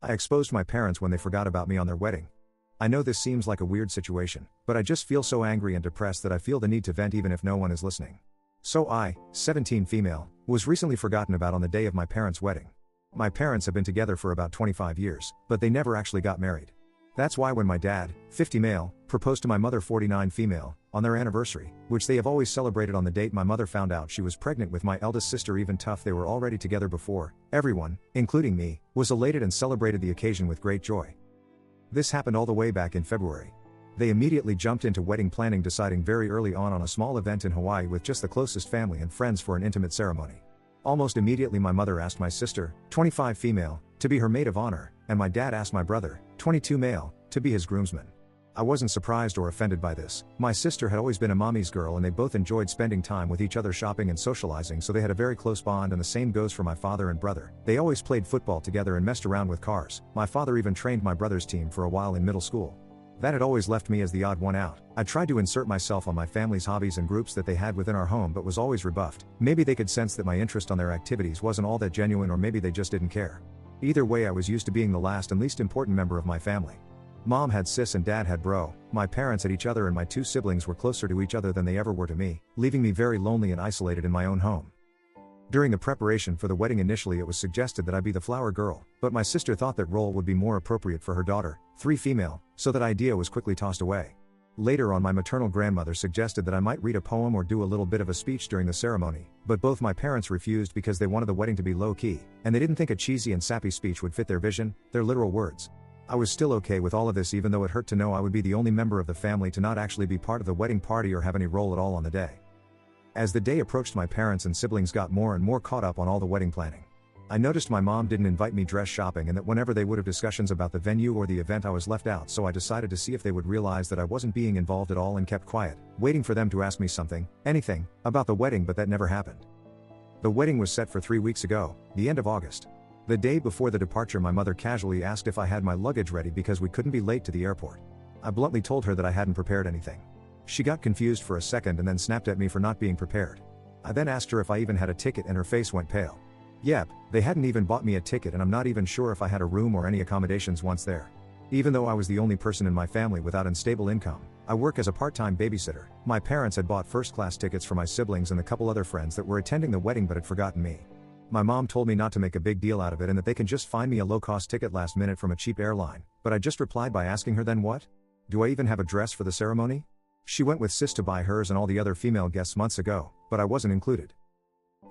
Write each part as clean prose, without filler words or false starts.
I exposed my parents when they forgot about me on their wedding. I know this seems like a weird situation, but I just feel so angry and depressed that I feel the need to vent even if no one is listening. So I, 17 female, was recently forgotten about on the day of my parents' wedding. My parents have been together for about 25 years, but they never actually got married. That's why when my dad, 50 male, proposed to my mother, 49 female, on their anniversary, which they have always celebrated on the date my mother found out she was pregnant with my eldest sister, even tough they were already together before, everyone, including me, was elated and celebrated the occasion with great joy. This happened all the way back in February. They immediately jumped into wedding planning, deciding very early on a small event in Hawaii with just the closest family and friends for an intimate ceremony. Almost immediately my mother asked my sister, 25 female, to be her maid of honor, and my dad asked my brother, 22 male, to be his groomsman. I wasn't surprised or offended by this. My sister had always been a mommy's girl and they both enjoyed spending time with each other, shopping and socializing, so they had a very close bond, and the same goes for my father and brother. They always played football together and messed around with cars. My father even trained my brother's team for a while in middle school. That had always left me as the odd one out. I tried to insert myself on my family's hobbies and groups that they had within our home, but was always rebuffed. Maybe they could sense that my interest on their activities wasn't all that genuine, or maybe they just didn't care. Either way, I was used to being the last and least important member of my family. Mom had sis and dad had bro. My parents had each other, and my two siblings were closer to each other than they ever were to me, leaving me very lonely and isolated in my own home. During the preparation for the wedding, initially it was suggested that I be the flower girl, but my sister thought that role would be more appropriate for her daughter, 3 female, so that idea was quickly tossed away. Later on, my maternal grandmother suggested that I might read a poem or do a little bit of a speech during the ceremony, but both my parents refused because they wanted the wedding to be low-key, and they didn't think a cheesy and sappy speech would fit their vision, their literal words. I was still okay with all of this, even though it hurt to know I would be the only member of the family to not actually be part of the wedding party or have any role at all on the day. As the day approached, my parents and siblings got more and more caught up on all the wedding planning. I noticed my mom didn't invite me dress shopping, and that whenever they would have discussions about the venue or the event, I was left out, so I decided to see if they would realize that I wasn't being involved at all and kept quiet, waiting for them to ask me something, anything, about the wedding, but that never happened. The wedding was set for 3 weeks ago, the end of August. The day before the departure, my mother casually asked if I had my luggage ready because we couldn't be late to the airport. I bluntly told her that I hadn't prepared anything. She got confused for a second and then snapped at me for not being prepared. I then asked her if I even had a ticket, and her face went pale. Yep, they hadn't even bought me a ticket, and I'm not even sure if I had a room or any accommodations once there. Even though I was the only person in my family without unstable income, I work as a part-time babysitter. My parents had bought first-class tickets for my siblings and the couple other friends that were attending the wedding but had forgotten me. My mom told me not to make a big deal out of it and that they can just find me a low-cost ticket last minute from a cheap airline, but I just replied by asking her, then what? Do I even have a dress for the ceremony? She went with sis to buy hers and all the other female guests months ago, but I wasn't included.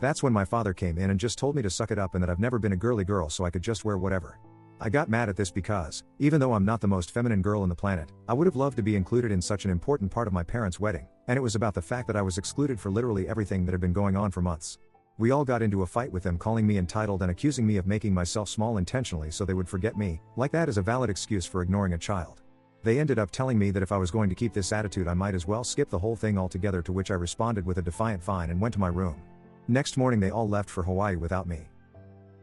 That's when my father came in and just told me to suck it up and that I've never been a girly girl, so I could just wear whatever. I got mad at this because, even though I'm not the most feminine girl on the planet, I would have loved to be included in such an important part of my parents' wedding, and it was about the fact that I was excluded for literally everything that had been going on for months. We all got into a fight with them, calling me entitled and accusing me of making myself small intentionally so they would forget me, like that is a valid excuse for ignoring a child. They ended up telling me that if I was going to keep this attitude I might as well skip the whole thing altogether, to which I responded with a defiant fine and went to my room. Next morning they all left for Hawaii without me.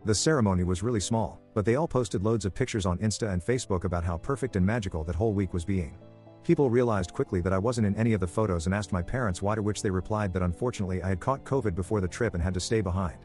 The ceremony was really small, but they all posted loads of pictures on Insta and Facebook about how perfect and magical that whole week was being. People realized quickly that I wasn't in any of the photos and asked my parents why, to which they replied that unfortunately I had caught COVID before the trip and had to stay behind.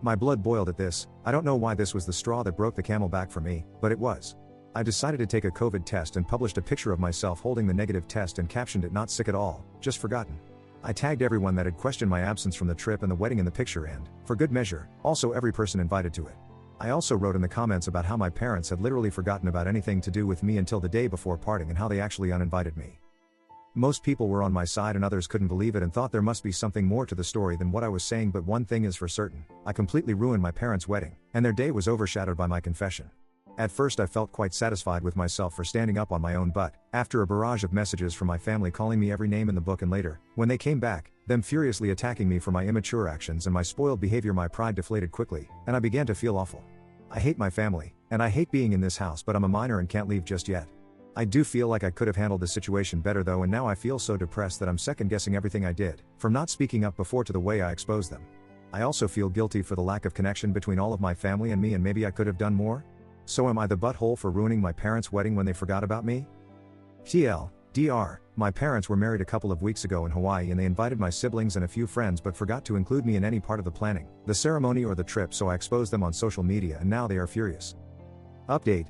My blood boiled at this. I don't know why this was the straw that broke the camel back for me, but it was. I decided to take a COVID test and published a picture of myself holding the negative test and captioned it, "Not sick at all, just forgotten." I tagged everyone that had questioned my absence from the trip and the wedding in the picture, and, for good measure, also every person invited to it. I also wrote in the comments about how my parents had literally forgotten about anything to do with me until the day before parting and how they actually uninvited me. Most people were on my side and others couldn't believe it and thought there must be something more to the story than what I was saying, but one thing is for certain, I completely ruined my parents' wedding, and their day was overshadowed by my confession. At first I felt quite satisfied with myself for standing up on my own, but, after a barrage of messages from my family calling me every name in the book, and later, when they came back, them furiously attacking me for my immature actions and my spoiled behavior, my pride deflated quickly, and I began to feel awful. I hate my family, and I hate being in this house, but I'm a minor and can't leave just yet. I do feel like I could have handled the situation better though, and now I feel so depressed that I'm second guessing everything I did, from not speaking up before to the way I exposed them. I also feel guilty for the lack of connection between all of my family and me, and maybe I could have done more? So am I the butthole for ruining my parents' wedding when they forgot about me? TLDR, my parents were married a couple of weeks ago in Hawaii and they invited my siblings and a few friends but forgot to include me in any part of the planning, the ceremony or the trip, so I exposed them on social media and now they are furious. Update.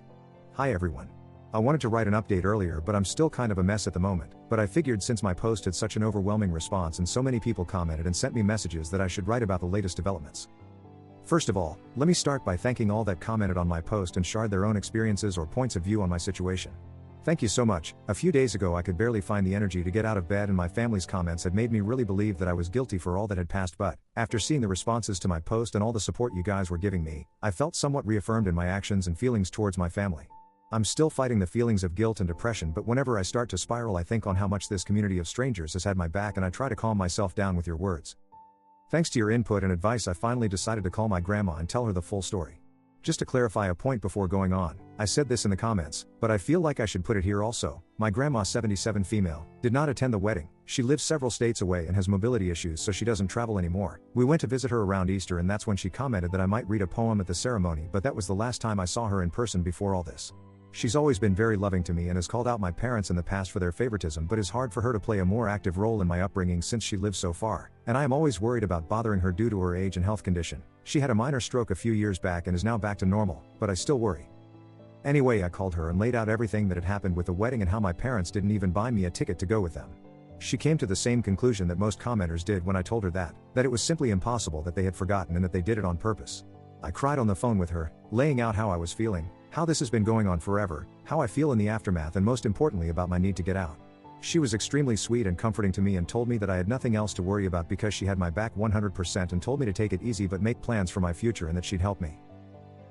Hi everyone. I wanted to write an update earlier, but I'm still kind of a mess at the moment, but I figured since my post had such an overwhelming response and so many people commented and sent me messages that I should write about the latest developments. First of all, let me start by thanking all that commented on my post and shared their own experiences or points of view on my situation. Thank you so much. A few days ago I could barely find the energy to get out of bed and my family's comments had made me really believe that I was guilty for all that had passed, but after seeing the responses to my post and all the support you guys were giving me, I felt somewhat reaffirmed in my actions and feelings towards my family. I'm still fighting the feelings of guilt and depression, but whenever I start to spiral I think on how much this community of strangers has had my back and I try to calm myself down with your words. Thanks to your input and advice I finally decided to call my grandma and tell her the full story. Just to clarify a point before going on, I said this in the comments, but I feel like I should put it here also. My grandma, 77 female, did not attend the wedding. She lives several states away and has mobility issues, so she doesn't travel anymore. We went to visit her around Easter and that's when she commented that I might read a poem at the ceremony, but that was the last time I saw her in person before all this. She's always been very loving to me and has called out my parents in the past for their favoritism, but it's hard for her to play a more active role in my upbringing since she lives so far, and I am always worried about bothering her due to her age and health condition. She had a minor stroke a few years back and is now back to normal, but I still worry. Anyway, I called her and laid out everything that had happened with the wedding and how my parents didn't even buy me a ticket to go with them. She came to the same conclusion that most commenters did when I told her that it was simply impossible, that they had forgotten and that they did it on purpose. I cried on the phone with her, laying out how I was feeling, how this has been going on forever, how I feel in the aftermath, and most importantly about my need to get out. She was extremely sweet and comforting to me and told me that I had nothing else to worry about because she had my back 100% and told me to take it easy but make plans for my future and that she'd help me.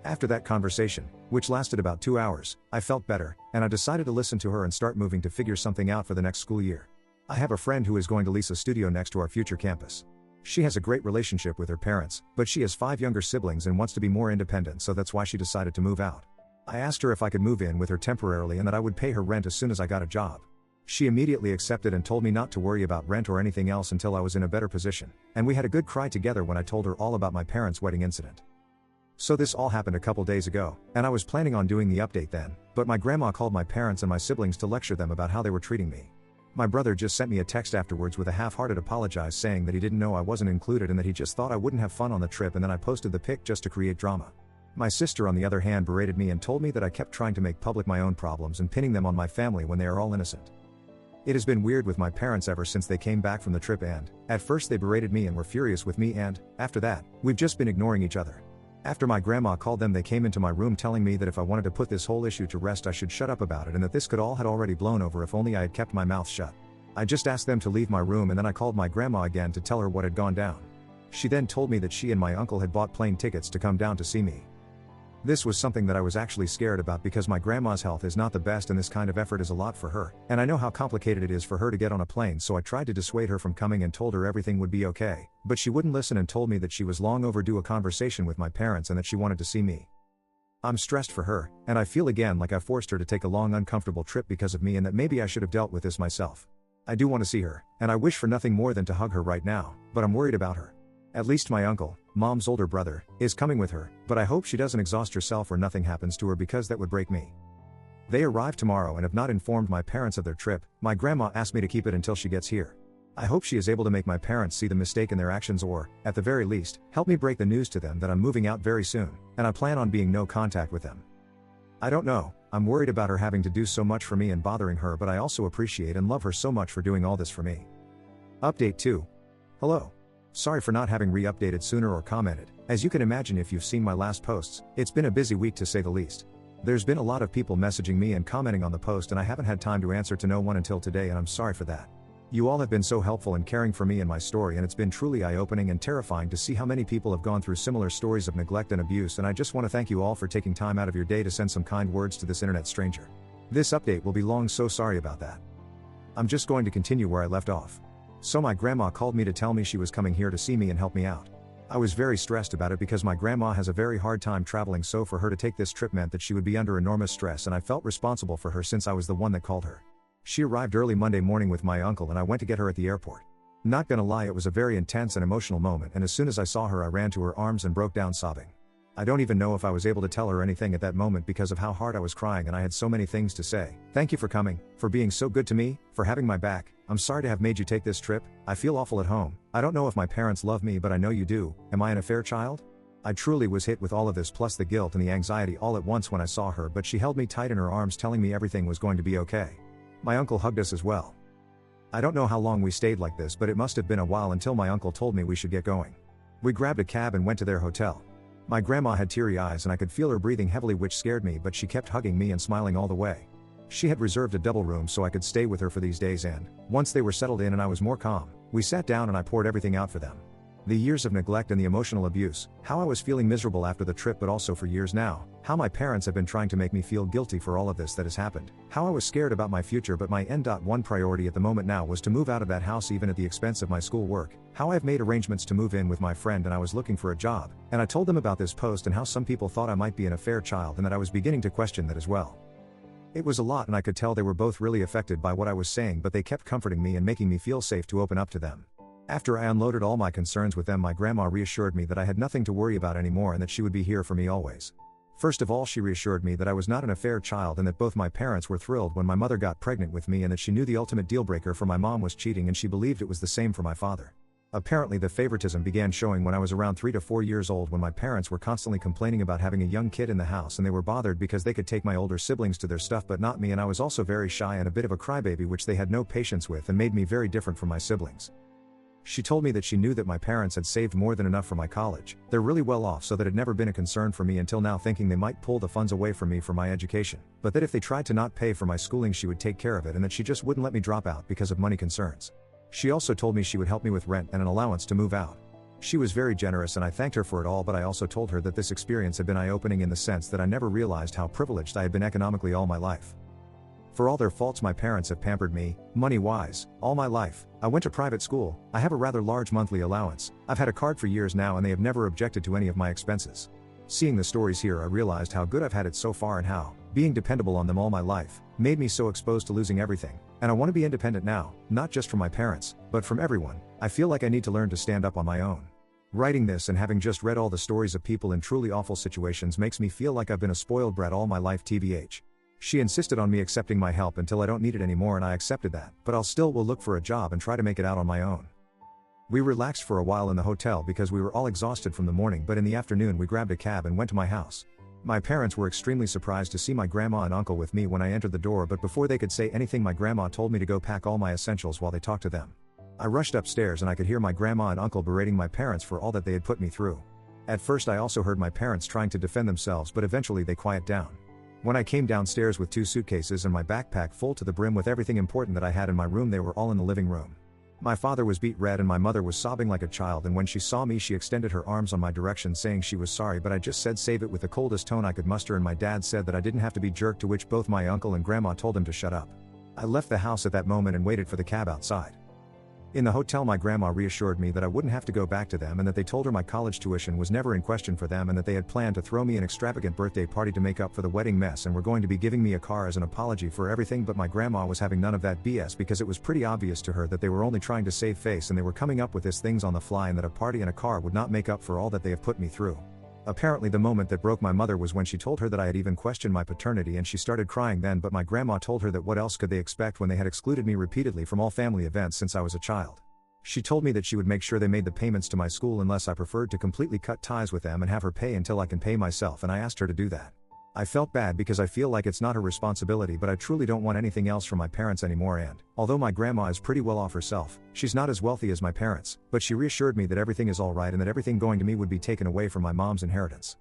After that conversation, which lasted about 2 hours, I felt better, and I decided to listen to her and start moving to figure something out for the next school year. I have a friend who is going to lease a studio next to our future campus. She has a great relationship with her parents, but she has 5 younger siblings and wants to be more independent, so that's why she decided to move out. I asked her if I could move in with her temporarily and that I would pay her rent as soon as I got a job. She immediately accepted and told me not to worry about rent or anything else until I was in a better position, and we had a good cry together when I told her all about my parents' wedding incident. So this all happened a couple days ago, and I was planning on doing the update then, but my grandma called my parents and my siblings to lecture them about how they were treating me. My brother just sent me a text afterwards with a half-hearted apologize saying that he didn't know I wasn't included and that he just thought I wouldn't have fun on the trip, and then I posted the pic just to create drama. My sister on the other hand berated me and told me that I kept trying to make public my own problems and pinning them on my family when they are all innocent. It has been weird with my parents ever since they came back from the trip, and at first they berated me and were furious with me, and after that, we've just been ignoring each other. After my grandma called them, they came into my room telling me that if I wanted to put this whole issue to rest I should shut up about it and that this could all had already blown over if only I had kept my mouth shut. I just asked them to leave my room and then I called my grandma again to tell her what had gone down. She then told me that she and my uncle had bought plane tickets to come down to see me. This was something that I was actually scared about because my grandma's health is not the best and this kind of effort is a lot for her, and I know how complicated it is for her to get on a plane, so I tried to dissuade her from coming and told her everything would be okay, but she wouldn't listen and told me that she was long overdue a conversation with my parents and that she wanted to see me. I'm stressed for her, and I feel again like I forced her to take a long uncomfortable trip because of me and that maybe I should have dealt with this myself. I do want to see her, and I wish for nothing more than to hug her right now, but I'm worried about her. At least my uncle, mom's older brother, is coming with her, but I hope she doesn't exhaust herself or nothing happens to her because that would break me. They arrive tomorrow and have not informed my parents of their trip. My grandma asked me to keep it until she gets here. I hope she is able to make my parents see the mistake in their actions or, at the very least, help me break the news to them that I'm moving out very soon, and I plan on being no contact with them. I don't know, I'm worried about her having to do so much for me and bothering her, but I also appreciate and love her so much for doing all this for me. Update 2. Hello. Sorry for not having re-updated sooner or commented. As you can imagine if you've seen my last posts, it's been a busy week to say the least. There's been a lot of people messaging me and commenting on the post and I haven't had time to answer to no one until today, and I'm sorry for that. You all have been so helpful in caring for me and my story, and it's been truly eye-opening and terrifying to see how many people have gone through similar stories of neglect and abuse, and I just want to thank you all for taking time out of your day to send some kind words to this internet stranger. This update will be long, so sorry about that. I'm just going to continue where I left off. So my grandma called me to tell me she was coming here to see me and help me out. I was very stressed about it because my grandma has a very hard time traveling, so for her to take this trip meant that she would be under enormous stress, and I felt responsible for her since I was the one that called her. She arrived early Monday morning with my uncle and I went to get her at the airport. Not gonna lie, it was a very intense and emotional moment, and as soon as I saw her I ran to her arms and broke down sobbing. I don't even know if I was able to tell her anything at that moment because of how hard I was crying, and I had so many things to say. Thank you for coming, for being so good to me, for having my back. I'm sorry to have made you take this trip. I feel awful at home. I don't know if my parents love me, but I know you do. Am I an affair child? I truly was hit with all of this plus the guilt and the anxiety all at once when I saw her, but she held me tight in her arms telling me everything was going to be okay. My uncle hugged us as well. I don't know how long we stayed like this, but it must have been a while until my uncle told me we should get going. We grabbed a cab and went to their hotel. My grandma had teary eyes and I could feel her breathing heavily, which scared me, but she kept hugging me and smiling all the way. She had reserved a double room so I could stay with her for these days, and once they were settled in and I was more calm, we sat down and I poured everything out for them. The years of neglect and the emotional abuse, how I was feeling miserable after the trip, but also for years now, how my parents have been trying to make me feel guilty for all of this that has happened, how I was scared about my future, but my N.1 priority at the moment now was to move out of that house even at the expense of my school work, how I've made arrangements to move in with my friend and I was looking for a job, and I told them about this post and how some people thought I might be an affair child and that I was beginning to question that as well. It was a lot and I could tell they were both really affected by what I was saying, but they kept comforting me and making me feel safe to open up to them. After I unloaded all my concerns with them, my grandma reassured me that I had nothing to worry about anymore and that she would be here for me always. First of all, she reassured me that I was not an affair child and that both my parents were thrilled when my mother got pregnant with me, and that she knew the ultimate deal breaker for my mom was cheating and she believed it was the same for my father. Apparently the favoritism began showing when I was around 3 to 4 years old, when my parents were constantly complaining about having a young kid in the house, and they were bothered because they could take my older siblings to their stuff but not me, and I was also very shy and a bit of a crybaby, which they had no patience with and made me very different from my siblings. She told me that she knew that my parents had saved more than enough for my college. They're really well off, so that it had never been a concern for me until now, thinking they might pull the funds away from me for my education, but that if they tried to not pay for my schooling she would take care of it, and that she just wouldn't let me drop out because of money concerns. She also told me she would help me with rent and an allowance to move out. She was very generous and I thanked her for it all, but I also told her that this experience had been eye-opening in the sense that I never realized how privileged I had been economically all my life. For all their faults, my parents have pampered me, money-wise, all my life. I went to private school, I have a rather large monthly allowance, I've had a card for years now, and they have never objected to any of my expenses. Seeing the stories here, I realized how good I've had it so far and how, being dependable on them all my life, made me so exposed to losing everything. And I want to be independent now, not just from my parents, but from everyone. I feel like I need to learn to stand up on my own. Writing this and having just read all the stories of people in truly awful situations makes me feel like I've been a spoiled brat all my life, tbh. She insisted on me accepting my help until I don't need it anymore, and I accepted that, but will look for a job and try to make it out on my own. We relaxed for a while in the hotel because we were all exhausted from the morning, but in the afternoon we grabbed a cab and went to my house. My parents were extremely surprised to see my grandma and uncle with me when I entered the door, but before they could say anything my grandma told me to go pack all my essentials while they talked to them. I rushed upstairs and I could hear my grandma and uncle berating my parents for all that they had put me through. At first I also heard my parents trying to defend themselves, but eventually they quieted down. When I came downstairs with 2 suitcases and my backpack full to the brim with everything important that I had in my room, they were all in the living room. My father was beet red and my mother was sobbing like a child, and when she saw me she extended her arms on my direction saying she was sorry, but I just said save it with the coldest tone I could muster, and my dad said that I didn't have to be jerked, to which both my uncle and grandma told him to shut up. I left the house at that moment and waited for the cab outside. In the hotel my grandma reassured me that I wouldn't have to go back to them, and that they told her my college tuition was never in question for them, and that they had planned to throw me an extravagant birthday party to make up for the wedding mess and were going to be giving me a car as an apology for everything. But my grandma was having none of that BS, because it was pretty obvious to her that they were only trying to save face and they were coming up with these things on the fly, and that a party and a car would not make up for all that they have put me through. Apparently the moment that broke my mother was when she told her that I had even questioned my paternity, and she started crying then, but my grandma told her that what else could they expect when they had excluded me repeatedly from all family events since I was a child. She told me that she would make sure they made the payments to my school unless I preferred to completely cut ties with them and have her pay until I can pay myself, and I asked her to do that. I felt bad because I feel like it's not her responsibility, but I truly don't want anything else from my parents anymore, and although my grandma is pretty well off herself, she's not as wealthy as my parents, but she reassured me that everything is alright and that everything going to me would be taken away from my mom's inheritance.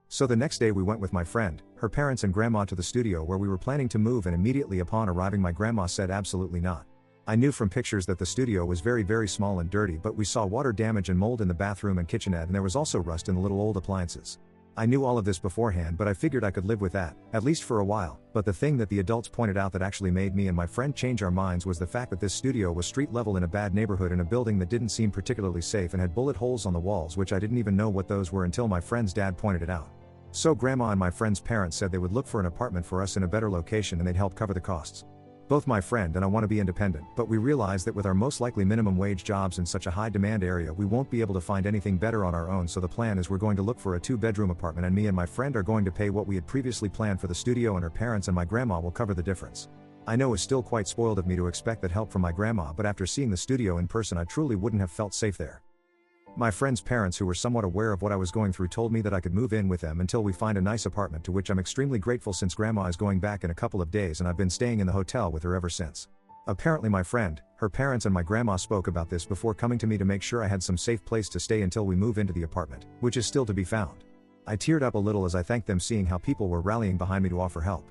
So the next day we went with my friend, her parents and grandma to the studio where we were planning to move, and immediately upon arriving my grandma said absolutely not. I knew from pictures that the studio was very small and dirty, but we saw water damage and mold in the bathroom and kitchenette, and there was also rust in the little old appliances. I knew all of this beforehand, but I figured I could live with that, at least for a while. But the thing that the adults pointed out that actually made me and my friend change our minds was the fact that this studio was street level in a bad neighborhood in a building that didn't seem particularly safe and had bullet holes on the walls, which I didn't even know what those were until my friend's dad pointed it out. So grandma and my friend's parents said they would look for an apartment for us in a better location and they'd help cover the costs. Both my friend and I want to be independent, but we realize that with our most likely minimum wage jobs in such a high demand area we won't be able to find anything better on our own, so the plan is we're going to look for a 2-bedroom apartment, and me and my friend are going to pay what we had previously planned for the studio, and her parents and my grandma will cover the difference. I know it's still quite spoiled of me to expect that help from my grandma, but after seeing the studio in person I truly wouldn't have felt safe there. My friend's parents, who were somewhat aware of what I was going through, told me that I could move in with them until we find a nice apartment, to which I'm extremely grateful since Grandma is going back in a couple of days and I've been staying in the hotel with her ever since. Apparently my friend, her parents and my grandma spoke about this before coming to me to make sure I had some safe place to stay until we move into the apartment, which is still to be found. I teared up a little as I thanked them, seeing how people were rallying behind me to offer help.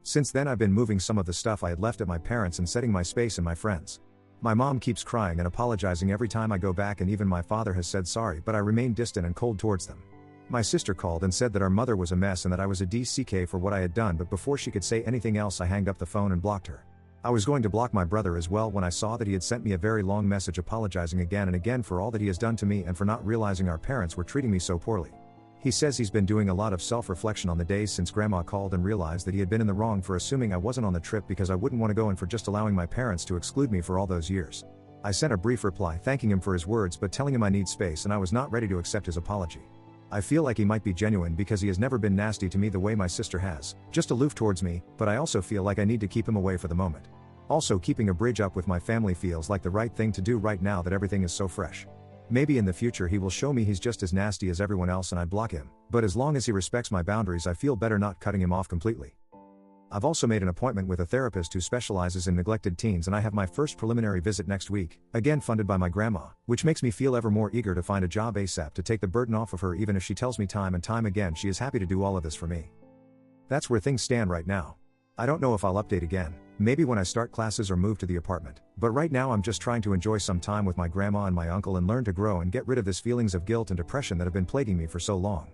Since then I've been moving some of the stuff I had left at my parents' and setting my space in my friends'. My mom keeps crying and apologizing every time I go back, and even my father has said sorry, but I remain distant and cold towards them. My sister called and said that our mother was a mess and that I was a DCK for what I had done, but before she could say anything else I hanged up the phone and blocked her. I was going to block my brother as well when I saw that he had sent me a very long message apologizing again and again for all that he has done to me and for not realizing our parents were treating me so poorly. He says he's been doing a lot of self-reflection on the days since Grandma called and realized that he had been in the wrong for assuming I wasn't on the trip because I wouldn't want to go, and for just allowing my parents to exclude me for all those years. I sent a brief reply thanking him for his words but telling him I need space and I was not ready to accept his apology. I feel like he might be genuine because he has never been nasty to me the way my sister has, just aloof towards me, but I also feel like I need to keep him away for the moment. Also, keeping a bridge up with my family feels like the right thing to do right now that everything is so fresh. Maybe in the future he will show me he's just as nasty as everyone else and I block him, but as long as he respects my boundaries I feel better not cutting him off completely. I've also made an appointment with a therapist who specializes in neglected teens, and I have my first preliminary visit next week, again funded by my grandma, which makes me feel ever more eager to find a job ASAP to take the burden off of her, even if she tells me time and time again she is happy to do all of this for me. That's where things stand right now. I don't know if I'll update again, maybe when I start classes or move to the apartment, but right now I'm just trying to enjoy some time with my grandma and my uncle and learn to grow and get rid of this feelings of guilt and depression that have been plaguing me for so long.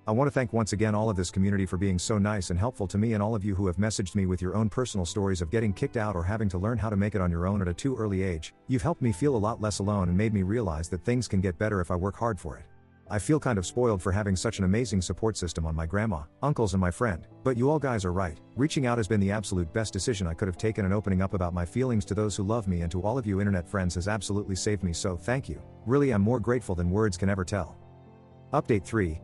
I want to thank once again all of this community for being so nice and helpful to me, and all of you who have messaged me with your own personal stories of getting kicked out or having to learn how to make it on your own at a too early age. You've helped me feel a lot less alone and made me realize that things can get better if I work hard for it. I feel kind of spoiled for having such an amazing support system on my grandma, uncles and my friend, but you all guys are right. Reaching out has been the absolute best decision I could have taken, and opening up about my feelings to those who love me and to all of you internet friends has absolutely saved me, so thank you. Really, I'm more grateful than words can ever tell. Update 3.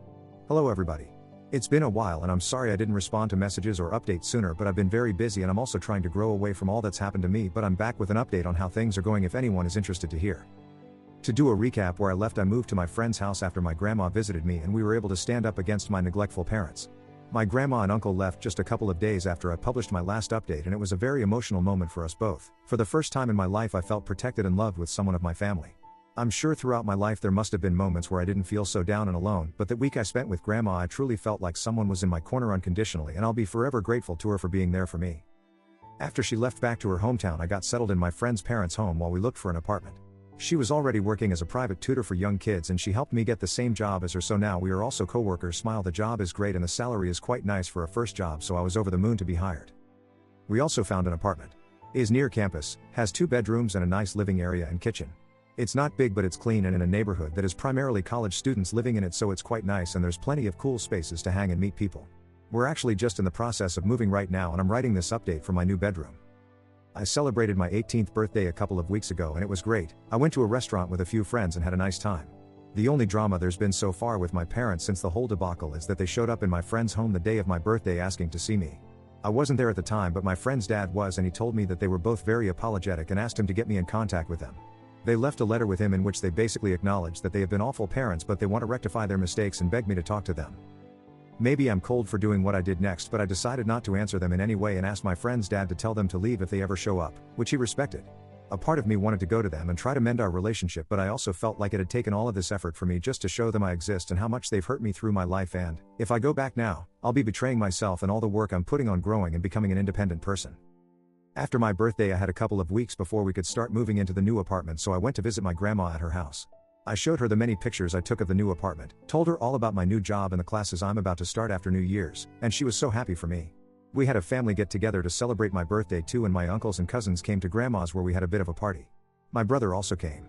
Hello everybody. It's been a while and I'm sorry I didn't respond to messages or updates sooner, but I've been very busy and I'm also trying to grow away from all that's happened to me, but I'm back with an update on how things are going if anyone is interested to hear. To do a recap where I left, I moved to my friend's house after my grandma visited me and we were able to stand up against my neglectful parents. My grandma and uncle left just a couple of days after I published my last update, and it was a very emotional moment for us both. For the first time in my life I felt protected and loved with someone of my family. I'm sure throughout my life there must have been moments where I didn't feel so down and alone, but that week I spent with Grandma I truly felt like someone was in my corner unconditionally, and I'll be forever grateful to her for being there for me. After she left back to her hometown, I got settled in my friend's parents' home while we looked for an apartment. She was already working as a private tutor for young kids and she helped me get the same job as her, so now we are also co-workers. Smile, the job is great and the salary is quite nice for a first job, so I was over the moon to be hired. We also found an apartment. It is near campus, has 2 bedrooms and a nice living area and kitchen. It's not big but it's clean and in a neighborhood that is primarily college students living in it, so it's quite nice and there's plenty of cool spaces to hang and meet people. We're actually just in the process of moving right now and I'm writing this update for my new bedroom. I celebrated my 18th birthday a couple of weeks ago and it was great. I went to a restaurant with a few friends and had a nice time. The only drama there's been so far with my parents since the whole debacle is that they showed up in my friend's home the day of my birthday asking to see me. I wasn't there at the time, but my friend's dad was, and he told me that they were both very apologetic and asked him to get me in contact with them. They left a letter with him in which they basically acknowledged that they have been awful parents but they want to rectify their mistakes and begged me to talk to them. Maybe I'm cold for doing what I did next, but I decided not to answer them in any way and asked my friend's dad to tell them to leave if they ever show up, which he respected. A part of me wanted to go to them and try to mend our relationship, but I also felt like it had taken all of this effort for me just to show them I exist and how much they've hurt me through my life, and if I go back now, I'll be betraying myself and all the work I'm putting on growing and becoming an independent person. After my birthday I had a couple of weeks before we could start moving into the new apartment, so I went to visit my grandma at her house. I showed her the many pictures I took of the new apartment, told her all about my new job and the classes I'm about to start after New Year's, and she was so happy for me. We had a family get together to celebrate my birthday too, and my uncles and cousins came to grandma's where we had a bit of a party. My brother also came.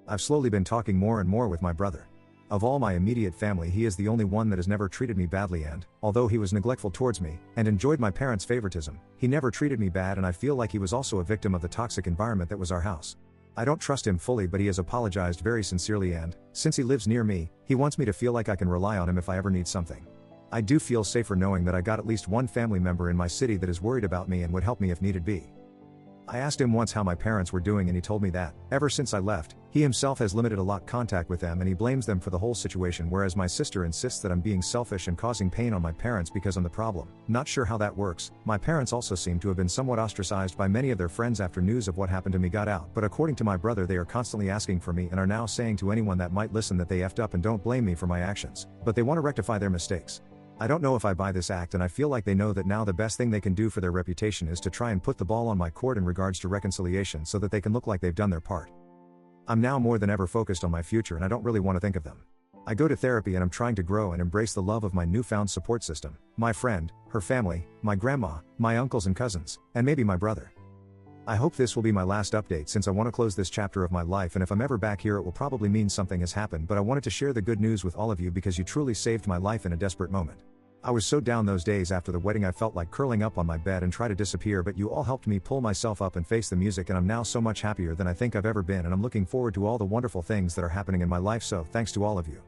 I've slowly been talking more and more with my brother. Of all my immediate family, he is the only one that has never treated me badly, and, although he was neglectful towards me, and enjoyed my parents' favoritism, he never treated me bad, and I feel like he was also a victim of the toxic environment that was our house. I don't trust him fully, but he has apologized very sincerely, and, since he lives near me, he wants me to feel like I can rely on him if I ever need something. I do feel safer knowing that I got at least one family member in my city that is worried about me and would help me if needed be. I asked him once how my parents were doing and he told me that, ever since I left, he himself has limited a lot contact with them and he blames them for the whole situation, whereas my sister insists that I'm being selfish and causing pain on my parents because I'm the problem. Not sure how that works. My parents also seem to have been somewhat ostracized by many of their friends after news of what happened to me got out, but according to my brother they are constantly asking for me and are now saying to anyone that might listen that they effed up and don't blame me for my actions, but they want to rectify their mistakes. I don't know if I buy this act, and I feel like they know that now the best thing they can do for their reputation is to try and put the ball on my court in regards to reconciliation so that they can look like they've done their part. I'm now more than ever focused on my future and I don't really want to think of them. I go to therapy and I'm trying to grow and embrace the love of my newfound support system, my friend, her family, my grandma, my uncles and cousins, and maybe my brother. I hope this will be my last update since I want to close this chapter of my life, and if I'm ever back here it will probably mean something has happened, but I wanted to share the good news with all of you because you truly saved my life in a desperate moment. I was so down those days after the wedding I felt like curling up on my bed and try to disappear, but you all helped me pull myself up and face the music, and I'm now so much happier than I think I've ever been, and I'm looking forward to all the wonderful things that are happening in my life, so thanks to all of you.